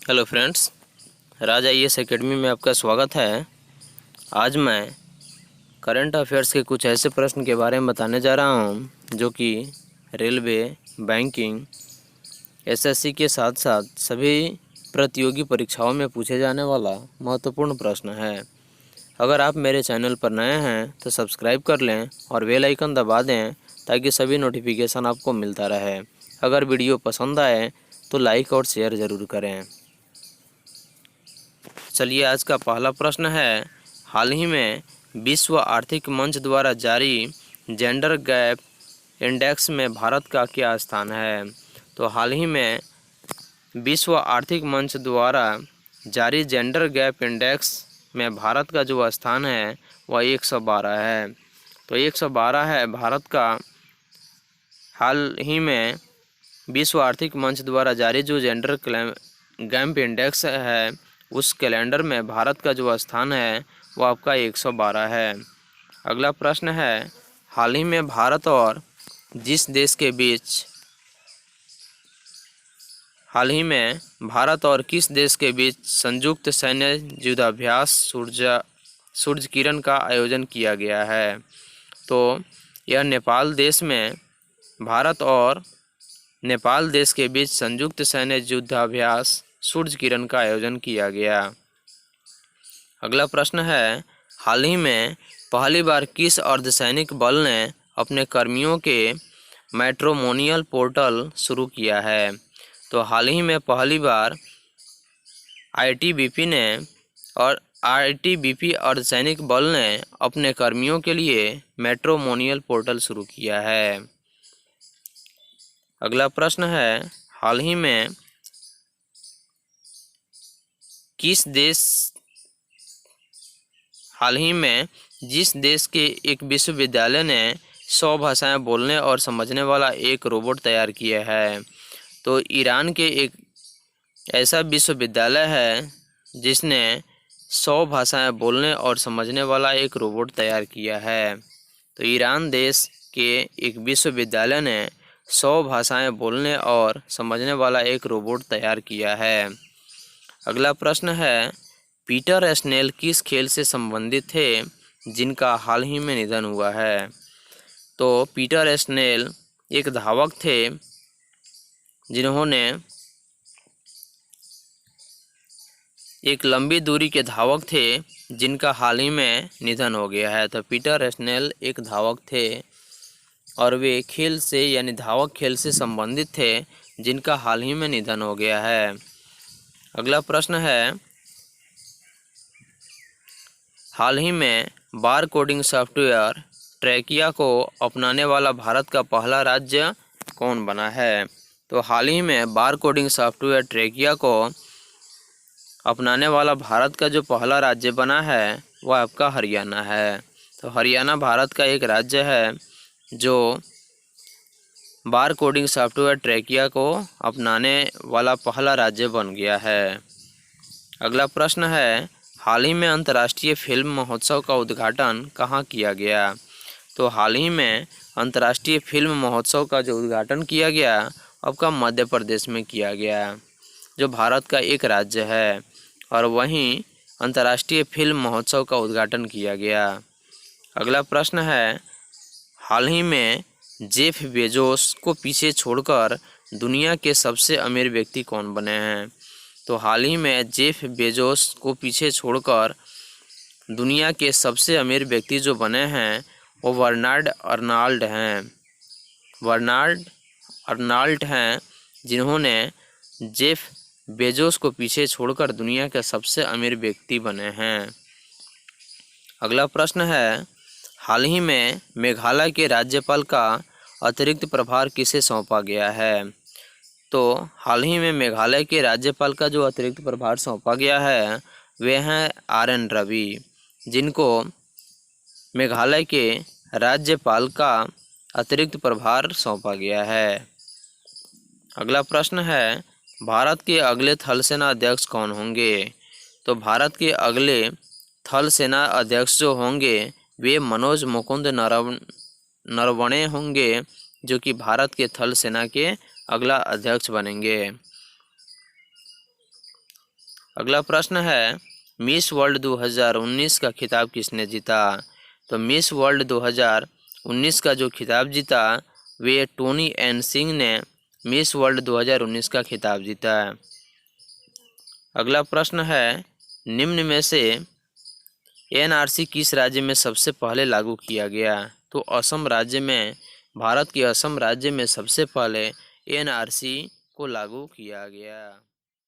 Hello friends, राज IAS academy में आपका स्वागत है। आज मैं करंट अफेयर्स के कुछ ऐसे प्रश्न के बारे में बताने जा रहा हूं जो कि रेलवे, बैंकिंग, एसएससी के साथ साथ सभी प्रतियोगी परीक्षाओं में पूछे जाने वाला महत्वपूर्ण प्रश्न है। अगर आप मेरे चैनल पर नए हैं तो सब्सक्राइब कर लें और बेल आइकन दबा दें ताकि सभी नोटिफिकेशन आपको मिलता रहे। अगर वीडियो पसंद आए तो लाइक और शेयर ज़रूर करें। चलिए, आज का पहला प्रश्न है, हाल ही में विश्व आर्थिक मंच द्वारा जारी जेंडर गैप इंडेक्स में भारत का क्या स्थान है। तो हाल ही में विश्व आर्थिक मंच द्वारा जारी जेंडर गैप इंडेक्स में भारत का जो स्थान है वह 112 है। तो 112 है भारत का। हाल ही में विश्व आर्थिक मंच द्वारा जारी जो जेंडर गैप इंडेक्स है उस कैलेंडर में भारत का जो स्थान है वो आपका 112 है। अगला प्रश्न है, हाल ही में भारत और जिस देश के बीच हाल ही में भारत और किस देश के बीच संयुक्त सैन्य युद्धाभ्यास सूरज किरण का आयोजन किया गया है। तो यह नेपाल देश में भारत और नेपाल देश के बीच संयुक्त सैन्य युद्धाभ्यास सूरज किरण का आयोजन किया गया। अगला प्रश्न है, हाल ही में पहली बार किस अर्धसैनिक बल ने अपने कर्मियों के मैट्रिमोनियल पोर्टल शुरू किया है। तो हाल ही में पहली बार आईटीबीपी अर्धसैनिक बल ने अपने कर्मियों के लिए मैट्रिमोनियल पोर्टल शुरू किया है। अगला प्रश्न है, हाल ही में जिस देश के एक विश्वविद्यालय ने 100 भाषाएं बोलने और समझने वाला एक रोबोट तैयार किया है। तो ईरान के एक ऐसा विश्वविद्यालय है जिसने 100 भाषाएं बोलने और समझने वाला एक रोबोट तैयार किया है। तो ईरान देश के एक विश्वविद्यालय ने 100 भाषाएं बोलने और समझने वाला एक रोबोट तैयार किया है। अगला प्रश्न है, पीटर स्नेल किस खेल से संबंधित थे जिनका हाल ही में निधन हुआ है। तो पीटर स्नेल एक धावक थे जिन्होंने एक लंबी दूरी के धावक थे जिनका हाल ही में निधन हो गया है। तो पीटर स्नेल एक धावक थे और वे खेल से यानी धावक खेल से संबंधित थे जिनका हाल ही में निधन हो गया है। अगला प्रश्न है, हाल ही में बार कोडिंग सॉफ्टवेयर ट्रैकिया को अपनाने वाला भारत का पहला राज्य कौन बना है। तो हाल ही में बार कोडिंग सॉफ्टवेयर ट्रैकिया को अपनाने वाला भारत का जो पहला राज्य बना है वह आपका हरियाणा है। तो हरियाणा भारत का एक राज्य है जो बार कोडिंग सॉफ्टवेयर ट्रैकिया को अपनाने वाला पहला राज्य बन गया है। अगला प्रश्न है, हाल ही में अंतर्राष्ट्रीय फिल्म महोत्सव का उद्घाटन कहाँ किया गया। तो हाल ही में अंतर्राष्ट्रीय फिल्म महोत्सव का जो उद्घाटन किया गया आपका मध्य प्रदेश में किया गया, जो भारत का एक राज्य है, और वहीं अंतर्राष्ट्रीय फिल्म महोत्सव का उद्घाटन किया गया। अगला प्रश्न है, हाल ही में जेफ बेजोस को पीछे छोड़कर दुनिया के सबसे अमीर व्यक्ति कौन बने हैं। तो हाल ही में जेफ बेजोस को पीछे छोड़कर दुनिया के सबसे अमीर व्यक्ति जो बने हैं वो बर्नार्ड अर्नाल्ड हैं जिन्होंने जेफ बेजोस को पीछे छोड़कर दुनिया के सबसे अमीर व्यक्ति बने हैं। अगला प्रश्न है, हाल ही में मेघालय के राज्यपाल का अतिरिक्त प्रभार किसे सौंपा गया है। तो हाल ही में मेघालय के राज्यपाल का जो अतिरिक्त प्रभार सौंपा गया है वे हैं RN रवि, जिनको मेघालय के राज्यपाल का अतिरिक्त प्रभार सौंपा गया है। अगला प्रश्न है, भारत के अगले थल सेना अध्यक्ष कौन होंगे। तो भारत के अगले थल सेना अध्यक्ष जो होंगे वे मनोज मुकुंद नरवणे होंगे, जो कि भारत के थल सेना के अगला अध्यक्ष बनेंगे। अगला प्रश्न है, मिस वर्ल्ड 2019 का खिताब किसने जीता? तो मिस वर्ल्ड 2019 का जो खिताब जीता वे टोनी एन सिंह ने मिस वर्ल्ड 2019 का खिताब जीता है। अगला प्रश्न है, निम्न में से एनआरसी किस राज्य में सबसे पहले लागू किया गया? तो असम राज्य में, भारत के असम राज्य में सबसे पहले एनआरसी को लागू किया गया।